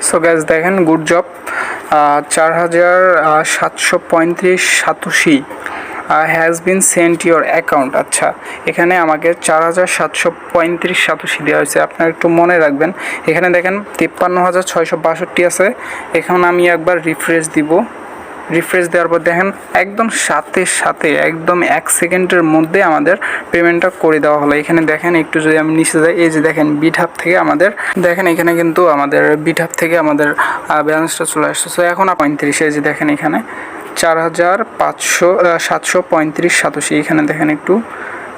So guys দেখেন good job 4735 satoshi has been sent your account. আচ্ছা, এখানে আমাকে 4735 সাতোশি দেওয়া হয়েছে। আপনারা একটু মনে রাখবেন, এখানে দেখেন 53,662 আছে। এখন আমি একবার রিফ্রেশ দিব। রিফ্রেশ দেওয়ার পর দেখেন একদম সাথে একদম 1 সেকেন্ডের মধ্যে আমাদের পেমেন্টটা করে দেওয়া হলো। এখানে দেখেন একটু যদি আমি নিচে যাই, এই যে দেখেন BITHUB থেকে আমাদের দেখেন এখানে কিন্তু আমাদের BITHUB থেকে আমাদের ব্যালেন্সটা চলে আসছে। সো এখন 35, এই যে দেখেন এখানে 4735 সাতোশি। এখানে দেখেন একটু,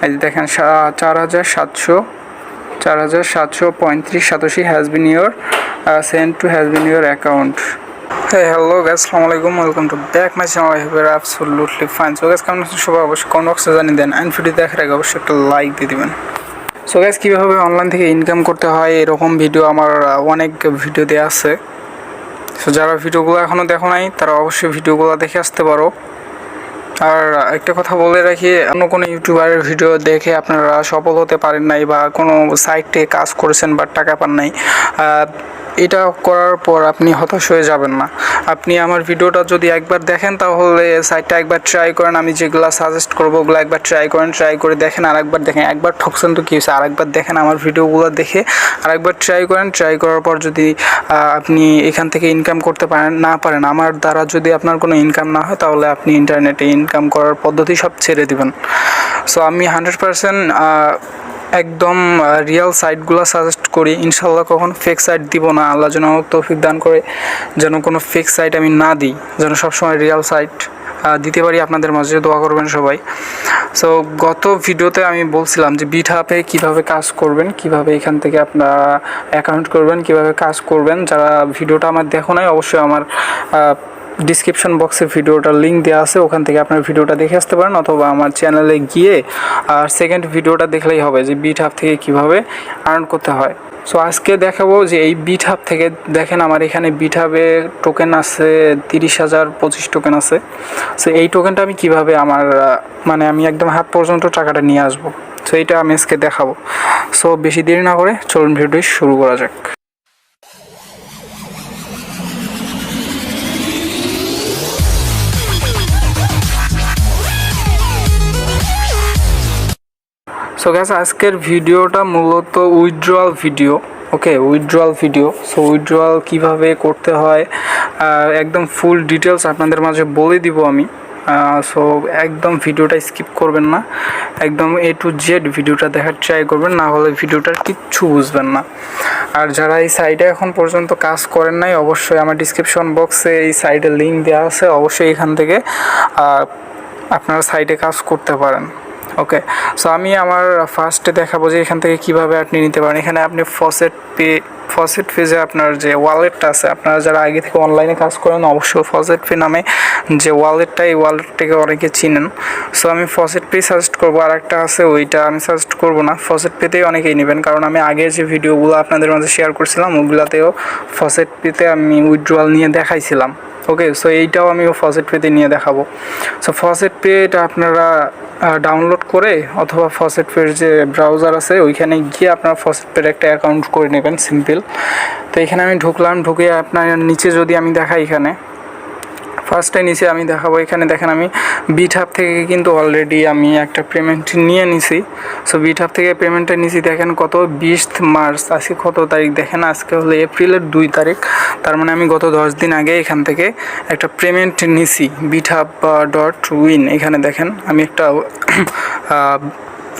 এই যে দেখেন 4735 satoshi has been your sent to has been your account. Hey, hello guys, assalamualaikum, welcome to back my channel. I hope you're absolutely fine. So guys, কেমন আছেন সবাই অবশ্যই কমেন্ট বক্সে জানিয়ে দেন, এন্ড ভিডিও দেখার আগে অবশ্যই একটা লাইক দিয়ে দিবেন। সো গাইস, কীভাবে অনলাইন থেকে ইনকাম করতে হয় এরকম ভিডিও আমার অনেক ভিডিও দেওয়া আছে। সো যারা ভিডিওগুলো এখনও দেখো নাই তারা অবশ্যই ভিডিওগুলো দেখে আসতে পারো। আর একটা কথা বলে রাখি, অন্য কোনো ইউটিউবারের ভিডিও দেখে আপনারা সফল হতে পারেন নাই বা কোনো সাইটে কাজ করেছেন বা টাকা পান নাই, এটা করার পর আপনি হতাশ হয়ে যাবেন না। আপনি আমার ভিডিওটা যদি একবার দেখেন তাহলে সাইটটা একবার ট্রাই করেন। আমি যেগুলো সাজেস্ট করবো ওগুলো একবার ট্রাই করেন, ট্রাই করে দেখেন, আরেকবার দেখেন। একবার ঠকছেন তো কী হয়েছে, আরেকবার দেখেন আমার ভিডিওগুলো দেখে আরেকবার ট্রাই করেন। ট্রাই করার পর যদি আপনি এখান থেকে ইনকাম করতে পারেন, আমার দ্বারা যদি আপনার কোনো ইনকাম না হয়, তাহলে আপনি ইন্টারনেটে ইনকাম করার পদ্ধতি সব ছেড়ে দিবেন। সো আমি 100% একদম রিয়েল সাইটগুলো সাজেস্ট করি। ইনশাল্লাহ কখন ফেক সাইট দিব না। আল্লাহ যেন আমাকে তৌফিক দান করে, যেন কোনো ফেক সাইট আমি না দিই, যেন সবসময় রিয়েল সাইট দিতে পারি। আপনাদের মাঝে দোয়া করবেন সবাই। সো গত ভিডিওতে আমি বলছিলাম যে BITHUB কীভাবে কাজ করবেন, কিভাবে এখান থেকে আপনারা অ্যাকাউন্ট করবেন, কিভাবে কাজ করবেন। যারা ভিডিওটা আমার দেখো নাই অবশ্যই আমার ডিসক্রিপশন বক্সে ভিডিওটার লিঙ্ক দেওয়া আছে, ওখান থেকে আপনার ভিডিওটা দেখে আসতে পারেন, অথবা আমার চ্যানেলে গিয়ে আর সেকেন্ড ভিডিওটা দেখলেই হবে যে BITHUB থেকে কিভাবে আর্ন করতে হয়। সো আজকে দেখাবো যে এই BITHUB থেকে দেখেন আমার এখানে BITHUB টোকেন আছে 30,025 টোকেন আছে। সো এই টোকেনটা আমি কিভাবে আমার আমি একদম হাত পর্যন্ত টাকাটা নিয়ে আসবো, সো এইটা আমি আজকে দেখাবো। সো বেশি দেরি না করে চলুন ভিডিওটি শুরু করা যাক। সো গাইস, আজকের ভিডিওটা মূলত উইথড্রয়াল ভিডিও। ওকে, উইথড্রয়াল ভিডিও। সো উইথড্রয়াল কীভাবে করতে হয় একদম ফুল ডিটেলস আপনাদের মাঝে বলে দিব আমি। সো একদম ভিডিওটা স্কিপ করবেন না, একদম A to Z ভিডিওটা দেখার ট্রাই করবেন, না হলে ভিডিওটার কিচ্ছু বুঝবেন না। আর যারা এই সাইটে এখন পর্যন্ত কাজ করেন নাই, অবশ্যই আমার ডিসক্রিপশন বক্সে এই সাইটের লিঙ্ক দেওয়া আছে, অবশ্যই এখান থেকে আপনারা সাইটে কাজ করতে পারেন। ওকে, সো আমি আমার ফার্স্টে দেখাবো যে এখান থেকে কিভাবে আপনি নিতে পারেন। এখানে আপনি ফসেট পেজে আপনার যে ওয়ালেটটা আছে, আপনারা যারা আগে থেকে অনলাইনে কাজ করেন অবশ্যই ফসেট পে নামে যে ওয়ালেটটা, এই ওয়ালেটটাকে অনেকে চিনেন। সো আমি ফসেট পে সাজেস্ট করবো। আর একটা আছে, ওইটা আমি সাজেস্ট করবো না, ফসেট পেতেই অনেকেই নেবেন, কারণ আমি আগে যে ভিডিওগুলো আপনাদের মাঝে শেয়ার করছিলাম ওগুলাতেও ফসেট পেতে আমি উইথড্রয়াল নিয়ে দেখাইছিলাম। ওকে, সো এইটাও আমি ফসেট পেতে নিয়ে দেখাবো। সো ফসেট পে এটা আপনারা ডাউনলোড করে অথবা ফসেট পের যে ব্রাউজার আছে ওইখানে গিয়ে আপনারা ফসেট পের একটা অ্যাকাউন্ট করে নেবেন, সিম্পল। তো এখানে আমি ঢুকলাম, ঢুকে আপনার নিচে যদি আমি দেখাই, এখানে ফার্স্টে নিচে আমি দেখাবো। এখানে দেখেন আমি BITHUB থেকে কিন্তু অলরেডি আমি একটা পেমেন্ট নিয়ে নিছি। সো BITHUB থেকে পেমেন্টটা নিছি, দেখেন কত 20 মার্চ। আজকে কত তারিখ দেখেন, আজকে হলো এপ্রিলের 2 তারিখ। তার মানে আমি গত 10 দিন আগে এখান থেকে একটা পেমেন্ট নিছি BITHUB.win। এখানে দেখেন আমি একটা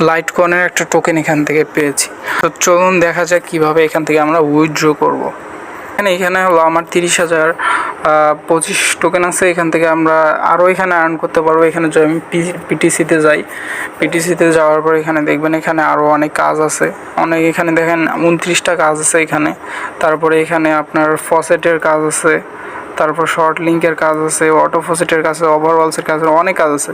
লাইট কয়েনের একটা টোকেন এখান থেকে পেয়েছি। তো চলুন দেখা যাক কীভাবে এখান থেকে আমরা উইথড্র করবো। এখানে হলো আমার 30,025 টোকেন আছে। এখান থেকে আমরা আরও এখানে আর্ন করতে পারবো। এখানে যদি আমি পিটিসিতে যাই, পিটিসিতে যাওয়ার পর এখানে দেখবেন এখানে আরও অনেক কাজ আছে, অনেক। এখানে দেখেন 29টা কাজ আছে এখানে। তারপরে এখানে আপনার ফসেটের কাজ আছে, তারপর শর্ট লিঙ্কের কাজ আছে, অটো ফসেটের কাজ আছে, ওভারঅলসের কাজ আছে, অনেক কাজ আছে।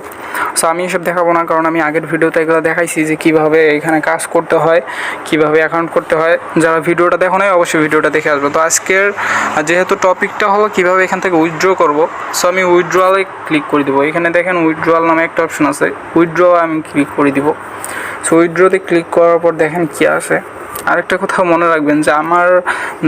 সো আমি এসব দেখাবো না, কারণ আমি আগের ভিডিওতে এগুলো দেখাইছি যে কীভাবে এখানে কাজ করতে হয়, কীভাবে অ্যাকাউন্ট করতে হয়। যারা ভিডিওটা দেখো নাই অবশ্যই ভিডিওটা দেখে আসবে। তো আজকের যেহেতু টপিকটা হলো কীভাবে এখান থেকে উইথড্র করব, সো আমি উইথড্রয়ালে ক্লিক করে দেবো। এখানে দেখেন উইথড্রয়াল নামে একটা অপশন আছে, উইথড্র আমি ক্লিক করে দিব। সো উইথড্রতে ক্লিক করার পর দেখেন কী আসে। আরেকটা কথা মনে রাখবেন যে আমার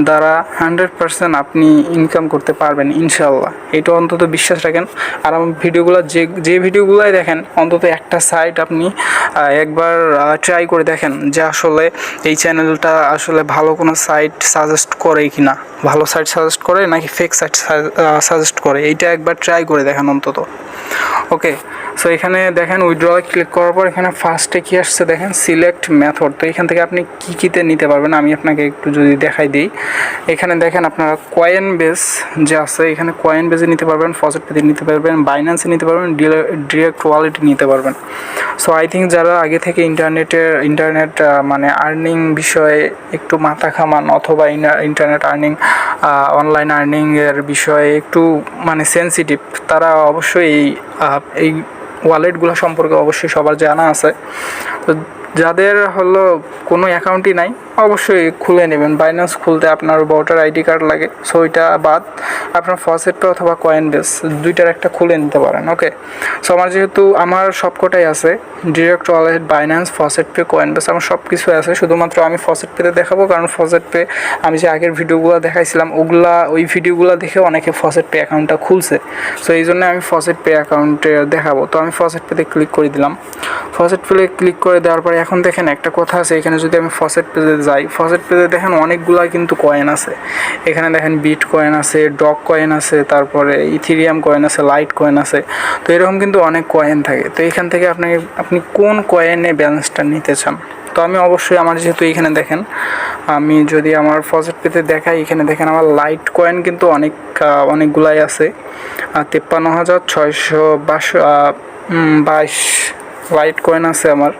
দ্বারা 100% আপনি ইনকাম করতে পারবেন ইনশাল্লাহ, এটা অন্তত বিশ্বাস রাখেন। আর আমার ভিডিওগুলো যে ভিডিওগুলোই দেখেন অন্তত একটা সাইট আপনি একবার ট্রাই করে দেখেন যে আসলে এই চ্যানেলটা আসলে ভালো কোনো সাইট সাজেস্ট করে কি না, ভালো সাইট সাজেস্ট করে নাকি ফেক সাইট সাজেস্ট করে, এইটা একবার ট্রাই করে দেখেন অন্তত। ওকে, সো এখানে দেখেন উইথড্রলে ক্লিক করার পর এখানে ফার্স্টে কী আসছে দেখেন, সিলেক্ট মেথড। তো এখান থেকে আপনি কীতে নিতে পারবেন আমি আপনাকে একটু যদি দেখাই দিই। এখানে দেখেন আপনারা কয়েন বেস যে আছে, এখানে কয়েন বেসে নিতে পারবেন, ফসেট পেতে নিতে পারবেন, বাইন্যান্সে নিতে পারবেন, ডিরেক্ট ওয়ালেটে নিতে পারবেন। সো আই থিঙ্ক যারা আগে থেকে ইন্টারনেট মানে আর্নিং বিষয়ে একটু মাথা খামান অথবা ইন্টারনেট আর্নিং অনলাইন আর্নিংয়ের বিষয়ে একটু মানে সেন্সিটিভ, তারা অবশ্যই এই ওয়ালেটগুলো সম্পর্কে অবশ্যই সবার জানা আছে। তো যাদের হলো কোনো অ্যাকাউন্টই নাই অবশ্যই খুলে নেবেন। বাইন্যান্স খুলতে আপনার ভোটার আইডি কার্ড লাগে, সো ওইটা বাদ আপনার ফসেট পে অথবা কয়েন বেস দুইটার একটা খুলে নিতে পারেন। ওকে, সো আমার যেহেতু আমার সবকটাই আছে, direct wallet, Binance, faucet pay, coin base, আমার সব কিছুই আছে। শুধুমাত্র আমি ফসেট পেতে দেখাবো, কারণ ফসেট পে আমি যে আগের ভিডিওগুলো দেখাইছিলাম ওই ভিডিওগুলো দেখে অনেকে ফসেট পে অ্যাকাউন্টটা খুলছে, সো এই জন্য আমি ফসেট পে অ্যাকাউন্টে দেখাবো। তো আমি ফসেট পেতে ক্লিক করে দিলাম। ফসেট পেতে ক্লিক করে দেওয়ার পরে এখন দেখেন একটা কথা আছে, এখানে যদি আমি ফসেট পেতে যাই, ফসেট পেতে দেখেন অনেকগুলা কিন্তু কয়েন আছে। এখানে দেখেন বিট কয়েন আছে, ডগ কয়েন আছে, তারপরে ইথিরিয়াম কয়েন আছে, লাইট কয়েন আছে। তো এরকম কিন্তু অনেক কয়েন থাকে। তো এখান থেকে আপনি কোন কয়েনে ব্যালেন্সটা নিতে চান। তো আমি অবশ্যই আমার যেহেতু এখানে দেখেন, আমি যদি আমার ফসেট পেতে দেখাই, এখানে দেখেন আমার লাইট কয়েন কিন্তু অনেকগুলাই আছে। 53,622 লাইট কয়েন আছে আমার।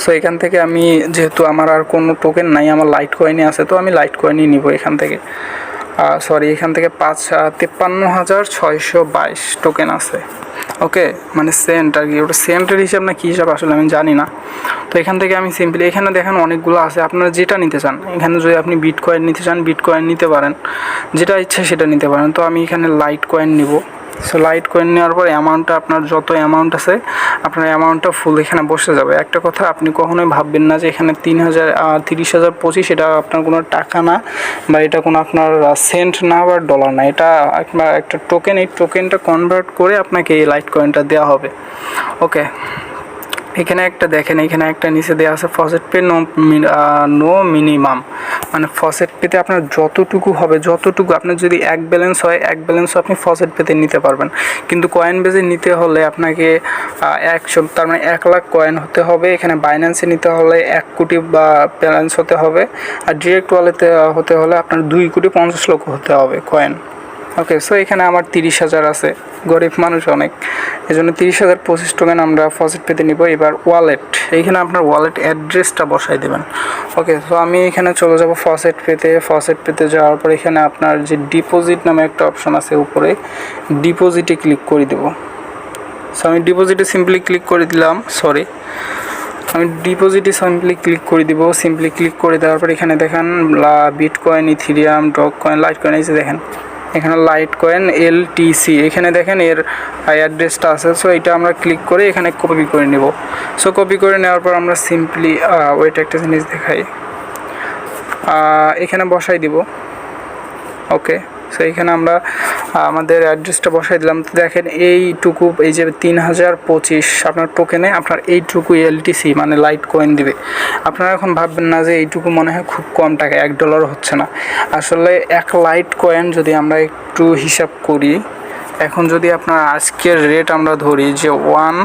সো এখান থেকে আমি যেহেতু আমার আর কোনো টোকেন নাই, আমার লাইট কয়েনই আছে, তো আমি লাইট কয়েনই নিব এখান থেকে। এখান থেকে 53,622 টোকেন আছে। ওকে, মানে সেন্ট আর কি, ওটা সেন্টের হিসাব না কী হিসাব আসলে আমি জানি না। তো এখান থেকে আমি সিম্পলি এখানে দেখেন অনেকগুলো আছে, আপনারা যেটা নিতে চান। এখানে যদি আপনি বিট কয়েন নিতে চান বিট কয়েন নিতে পারেন, যেটা ইচ্ছা সেটা নিতে পারেন। তো আমি এখানে লাইট কয়েন নিব। সো লাইট কয়েন নেওয়ার পর অ্যামাউন্টটা আপনার যত অ্যামাউন্ট আছে আপনার অ্যামাউন্টটা ফুল এখানে বসে যাবে। একটা কথা আপনি কখনোই ভাববেন না যে এখানে 30,025 এটা আপনার কোনো টাকা না, বা এটা কোনো আপনার সেন্ট না বা ডলার না, এটা আপনার একটা টোকেন। এই টোকেনটা কনভার্ট করে আপনাকে এই লাইট কয়েনটা দেওয়া হবে। ওকে, এখানে একটা দেখেন, এখানে একটা নিচে দেওয়া আছে ফসেট পে নো মিনিমাম, মানে ফসেট পেতে আপনার যতটুকু হবে, যতটুকু আপনার যদি এক ব্যালেন্স হয় এক ব্যালেন্সও আপনি ফসেট পেতে নিতে পারবেন। কিন্তু কয়েন বেজে নিতে হলে আপনাকে 100 তার মানে 1 লাখ কয়েন হতে হবে। এখানে বাইন্যান্সে নিতে হলে 1 কোটি বা ব্যালেন্স হতে হবে। আর ডিরেক্ট ওয়ালেটে হতে হলে আপনার 2,50,00,000 হতে হবে কয়েন। ওকে, সো এখানে আমার 30,000 আছে, গরিব মানুষ অনেক, এই জন্য 30,025 টোকেন আমরা ফসেট পেতে নিব। এবার ওয়ালেট, এইখানে আপনার ওয়ালেট অ্যাড্রেসটা বসাই দেবেন। ওকে, সো আমি এখানে চলে যাব ফসেট পেতে যাওয়ার পর এখানে আপনার যে ডিপোজিট নামে একটা অপশন আছে উপরে, ডিপোজিটে ক্লিক করে দেব। সো আমি ডিপোজিটে সিম্পলি ক্লিক করে দিলাম, আমি ডিপোজিটে সিম্পলি ক্লিক করে দিব। সিম্পলি ক্লিক করে দেওয়ার পর এখানে দেখেন Bitcoin, Ethereum, Dogecoin, Litecoin, এই যে দেখেন এখানে লাইট কয়েন LTC, এখানে দেখেন এর অ্যাড্রেসটা আছে। সো এটা আমরা ক্লিক করে এখানে কপি করে নেব। সো কপি করে নেওয়ার পর আমরা সিম্পলি ওইটা একটা জিনিস দেখাই, এখানে বসাই দিব। ওকে, সো এখানে আমরা আমাদের অ্যাড্রেসটা বসাই দিলাম। তো দেখেন এইটুকু, এই যে 3025 আপনার টোকেনে আপনার এইটুকু LTC মানে লাইট কয়েন দিবে। আপনারা এখন ভাববেন না যে এইটুকু মনে হয় খুব কম টাকা, $1 হচ্ছে না। আসলে 1 লাইট কয়েন যদি আমরা একটু হিসাব করি, এখন যদি আপনার আজকের রেট আমরা ধরি যে 1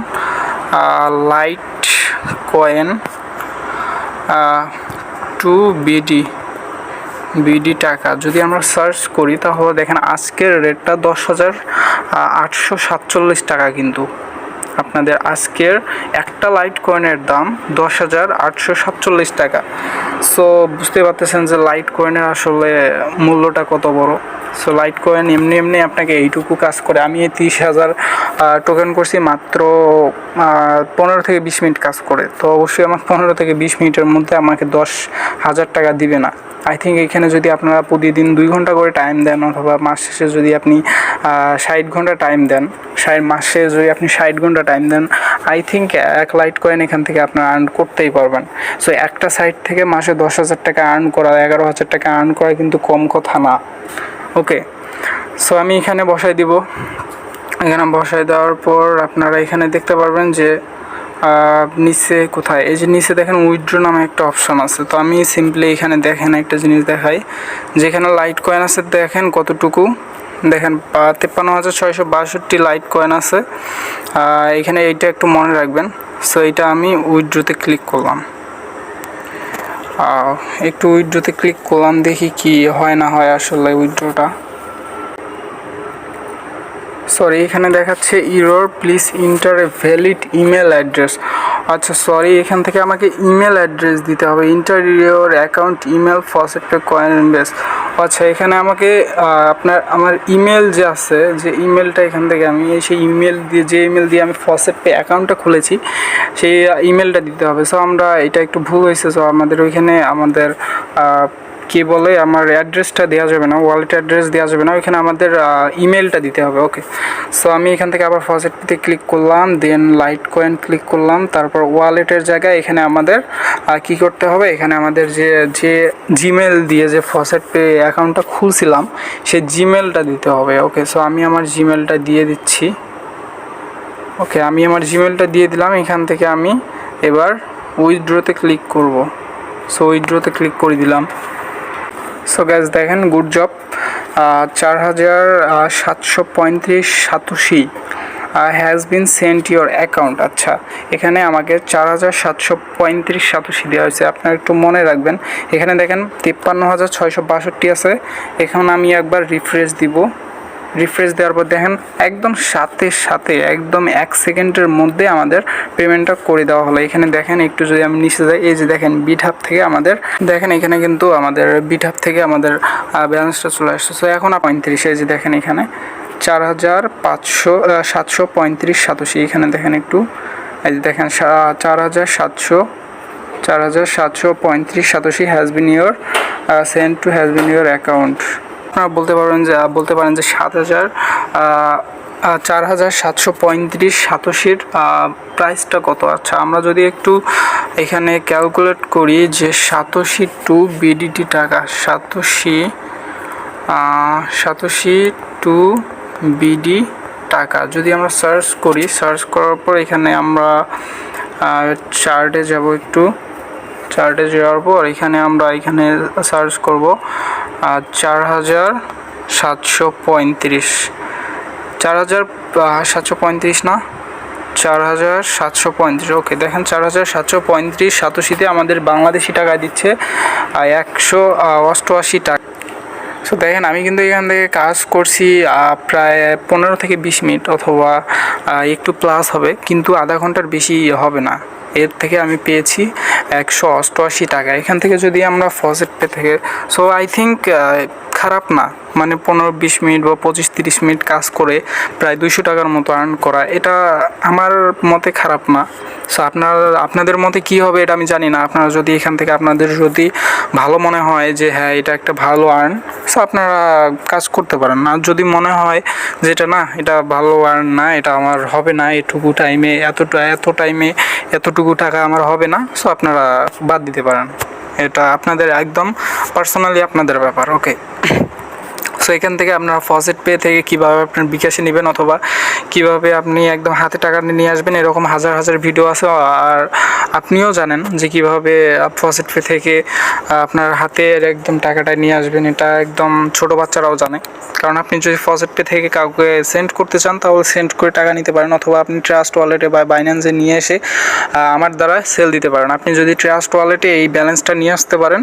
লাইট কয়েন 2 বিডি টাকা যদি আমরা সার্চ করি, তাহলে দেখেন আজকের রেটটা 10,847 টাকা। কিন্তু আপনাদের আজকের একটা লাইট কয়েনের দাম 10,847 টাকা। সো বুঝতে পারতেছেন যে লাইট কয়েনের আসলে মূল্যটা কত বড়। সো লাইট কয়েন এমনি আপনাকে এইটুকু কাজ করে। আমি এই 30,000 টোকেন করছি মাত্র 15 থেকে 20 মিনিট কাজ করে। তো অবশ্যই আমার 15 থেকে 20 মিনিটের মধ্যে আমাকে 10,000 টাকা দিবে না। আই থিঙ্ক এখানে যদি আপনারা প্রতিদিন 2 ঘন্টা করে টাইম দেন অথবা মাস শেষে যদি আপনি 60 ঘন্টা টাইম দেন, মাস শেষে যদি আপনি 60 ঘন্টা টাইম দেন, আই থিঙ্ক 1 লাইট কয়েন এখান থেকে আপনারা আর্ন করতেই পারবেন। সো একটা সাইট থেকে মাসে 10,000 টাকা আর্ন করা, 11,000 টাকা আর্ন করা কিন্তু কম কথা না। ওকে, সো আমি এখানে বসাই দিব। এখানে বসাই দেওয়ার পর আপনারা এখানে দেখতে পারবেন যে নিচে কোথায়, এই যে নিচে দেখেন উইথড্র নামে একটা অপশন আছে। তো আমি সিম্পলি এখানে দেখেন একটা জিনিস দেখাই, যেখানে লাইট কয়েন আছে দেখেন কতটুকু, দেখেন 53,662 লাইট কয়েন আছে। এখানে এইটা একটু মনে রাখবেন। সো এটা আমি উইথড্রোতে ক্লিক করলাম, একটু উইথড্রোতে ক্লিক করলাম, দেখি কি হয় না হয় আসলে উইথড্রোটা। সরি, এখানে দেখাচ্ছে error, please inter a valid email address. আচ্ছা সরি, এখান থেকে আমাকে ইমেল অ্যাড্রেস দিতে হবে, inter your account email faucet pay coin invest. আচ্ছা, এখানে আমাকে আমার ইমেল যে আছে, যে ইমেলটা এখান থেকে আমি সেই ইমেল দিয়ে, যে ইমেল দিয়ে আমি ফসেট পে অ্যাকাউন্টটা খুলেছি সেই ইমেলটা দিতে হবে। সো আমরা এটা একটু ভুল হয়েছে। সো আমাদের ওইখানে আমাদের কি বলে, আমার অ্যাড্রেসটা দেওয়া যাবে না, ওয়ালেট অ্যাড্রেস দেওয়া যাবে না, ওইখানে আমাদের ইমেলটা দিতে হবে। ওকে, সো আমি এখান থেকে আবার ফসেট পেতে ক্লিক করলাম, দেন লাইট কয়েন ক্লিক করলাম, তারপর ওয়ালেটের জায়গায় এখানে আমাদের কি করতে হবে, এখানে আমাদের যে জিমেল দিয়ে যে ফসেট পে অ্যাকাউন্টটা খুলছিলাম সেই জিমেলটা দিতে হবে। ওকে, সো আমি আমার জিমেলটা দিয়ে দিচ্ছি। ওকে, আমি আমার জিমেলটা দিয়ে দিলাম। এখান থেকে আমি এবার উইথড্রোতে ক্লিক করব। সো উইথড্রোতে ক্লিক করে দিলাম। সো গ্যাস দেখেন, good job, 4,735 satoshi has been sent your account. আচ্ছা, এখানে আমাকে 4,735 সাতোশি দেওয়া হয়েছে। আপনারা একটু মনে রাখবেন, এখানে দেখেন 53,662 আছে। এখন আমি একবার রিফ্রেশ দিব। রিফ্রেশ দেওয়ার পর দেখেন একদম সাথে একদম 1 সেকেন্ডের মধ্যে আমাদের পেমেন্টটা করে দেওয়া হলো। এখানে দেখেন একটু যদি আমি নিচে যাই, এই যে দেখেন বিটহাব থেকে আমাদের, দেখেন এখানে কিন্তু আমাদের বিটহাব থেকে আমাদের ব্যালেন্সটা চলে আসছে। সো এখন 35, এই যে দেখেন এখানে 4,735 সাতোশি। এখানে দেখেন একটু, এই যে দেখেন 4,735 satoshi has been your sent to has been your account. আপনারা বলতে পারেন যে 4,735 সাতোশির প্রাইসটা কত। আচ্ছা, আমরা যদি একটু এখানে ক্যালকুলেট করি যে সাতোশি টু বিডিটি টাকা, সাতোশি টু বিডি টাকা যদি আমরা সার্চ করি, সার্চ করার পর এখানে আমরা চার্টে যাব, একটু চার্টে যাওয়ার পর এখানে আমরা এখানে সার্চ করব 4,735, 4,735 না, 4,735। ওকে, দেখেন 4,735 সাতোশিতে আমাদের বাংলাদেশি টাকা দিচ্ছে 188 টাকা। সো দেখেন আমি কিন্তু এখান থেকে কাজ করছি প্রায় 15 থেকে 20 মিনিট, অথবা একটু প্লাস হবে, কিন্তু আধা ঘন্টার বেশি হবে না। এর থেকে আমি পেয়েছি 188 টাকা। এখান থেকে যদি আমরা ফসেট পে থেকে, সো আই থিঙ্ক খারাপ না, মানে 15-20 মিনিট বা 25-30 মিনিট কাজ করে প্রায় 200 টাকার মতো আর্ন করা, এটা আমার মতে খারাপ না। সো আপনাদের মতে কী হবে এটা আমি জানি না। আপনারা যদি এখান থেকে আপনাদের যদি ভালো মনে হয় যে হ্যাঁ এটা একটা ভালো আর্ন, সো আপনারা কাজ করতে পারেন। আর যদি মনে হয় যে এটা না, এটা ভালো আর্ন না, এটা আমার হবে না, এটুকু টাইমে এতটুকু টাকা আমার হবে না, সো আপনারা বাদ দিতে পারেন। এটা আপনাদের একদম পার্সোনালি আপনাদের ব্যাপার। ওকে, সো এখান থেকে আপনারা ফসেট পে থেকে কীভাবে আপনার বিকাশে নেবেন অথবা কীভাবে আপনি একদম হাতে টাকা নিয়ে আসবেন, এরকম হাজার হাজার ভিডিও আছে। আর আপনিও জানেন যে কীভাবে ফসেট পে থেকে আপনার হাতে একদম টাকাটা নিয়ে আসবেন, এটা একদম ছোটো বাচ্চারাও জানে। কারণ আপনি যদি ফসেট পে থেকে কাউকে সেন্ড করতে চান তাহলে সেন্ড করে টাকা নিতে পারেন, অথবা আপনি ট্রাস্ট ওয়ালেটে বা বাইন্যান্সে নিয়ে এসে আমার দ্বারা সেল দিতে পারেন। আপনি যদি ট্রাস্ট ওয়ালেটে এই ব্যালেন্সটা নিয়ে আসতে পারেন,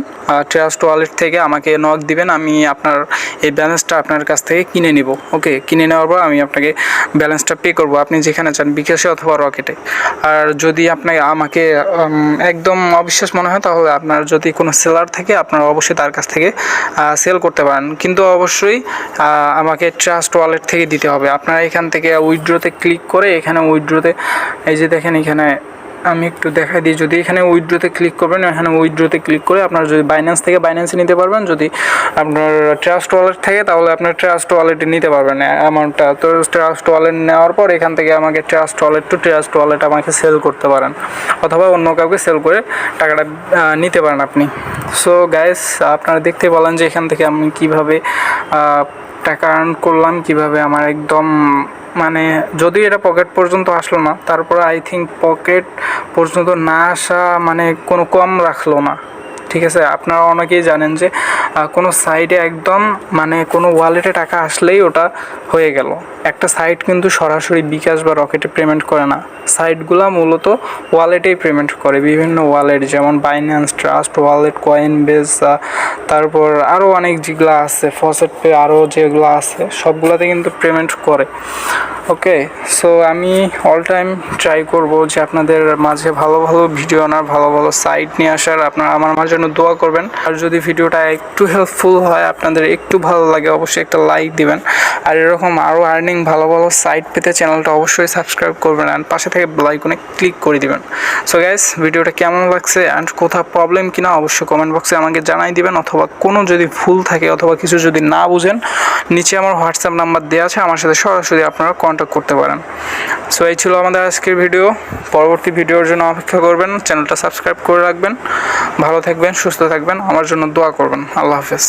ট্রাস্ট ওয়ালেট থেকে আমাকে নক দিবেন, আমি আপনার এই ব্যালেন্সটা আপনার কাছ থেকে কিনে নিব। ওকে, কিনে নেওয়ার পর আমি আপনাকে ব্যালেন্সটা পে করব, আপনি যেখানে চান, বিকাশে অথবা রকেটে। আর যদি আমাকে একদম অবিশ্বাস মনে হয় তাহলে আপনার যদি কোনো সেলার থাকে আপনারা অবশ্যই তার কাছ থেকে সেল করতে পারেন, কিন্তু অবশ্যই আমাকে ট্রাস্ট ওয়ালেট থেকে দিতে হবে। আপনারা এখান থেকে উইথড্রোতে ক্লিক করে, এখানে উইথড্রোতে এই যে দেখেন এখানে আমি একটু দেখাই দিই। যদি এখানে উইথড্রোতে ক্লিক করবেন, এখানে উইথড্রোতে ক্লিক করে আপনার যদি বাইন্যান্স থেকে বাইন্যান্সে নিতে পারবেন, যদি আপনার ট্রাস্ট ওয়ালেট থাকে তাহলে আপনার ট্রাস্ট ওয়ালেটে নিতে পারবেন অ্যামাউন্টটা। তো ট্রাস্ট ওয়ালেট নেওয়ার পর এখান থেকে আমাকে trust wallet two trust wallet আমাকে সেল করতে পারেন, অথবা অন্য কাউকে সেল করে টাকাটা নিতে পারেন আপনি। সো গাইস, আপনারা দেখতে পেলেন যে এখান থেকে আমি কীভাবে টাকা আর্ন করলাম, কিভাবে আমার একদম মানে যদি এটা পকেট পর্যন্ত আসলো না, তারপরে আই থিঙ্ক পকেট পর্যন্ত না আসা মানে কোনো কম রাখলো না। ঠিক আছে, আপনারা অনেকেই জানেন যে কোনো সাইটে একদম মানে কোনো ওয়ালেটে টাকা আসলেই ওটা হয়ে গেল। একটা সাইট কিন্তু সরাসরি বিকাশ বা রকেটে পেমেন্ট করে না, সাইটগুলো মূলত ওয়ালেটেই পেমেন্ট করে। বিভিন্ন ওয়ালেট যেমন বাইন্যান্স, ট্রাস্ট ওয়ালেট, কয়েনবেস, তারপর আরও অনেক যেগুলো আছে, ফসেট পে, আরও যেগুলো আছে সবগুলোতে কিন্তু পেমেন্ট করে। ওকে, সো আমি অল টাইম ট্রাই করব যে আপনাদের মাঝে ভালো ভালো ভিডিও আনার, ভালো ভালো সাইট নিয়ে আসার। আপনারা আমার জন্য দোয়া করবেন। আর যদি ভিডিওটা একটু হেল্পফুল হয়, আপনাদের একটু ভালো লাগে, অবশ্যই একটা লাইক দিবেন। আর এরকম আরও আর্নিং ভালো ভালো সাইট পেতে চ্যানেলটা অবশ্যই সাবস্ক্রাইব করবেন অ্যান্ড পাশে থেকে বেল আইকনে ক্লিক করে দিবেন। সো গাইস, ভিডিওটা কেমন লাগছে অ্যান্ড কোথাও প্রবলেম কিনা অবশ্যই কমেন্ট বক্সে আমাকে জানাই দিবেন, অথবা কোনো যদি ভুল থাকে অথবা কিছু যদি না বুঝেন, নিচে আমার হোয়াটসঅ্যাপ নাম্বার দেওয়া আছে, আমার সাথে সরাসরি আপনারা কন্ট্যাক্ট করতে পারেন। সো এই ছিল আমাদের আজকের ভিডিও। পরবর্তী ভিডিওর জন্য অপেক্ষা করবেন, চ্যানেলটা সাবস্ক্রাইব করে রাখবেন। ভালো থাকবেন, সুস্থ থাকবেন, আমার জন্য দোয়া করবেন। আল্লাহ হাফেজ।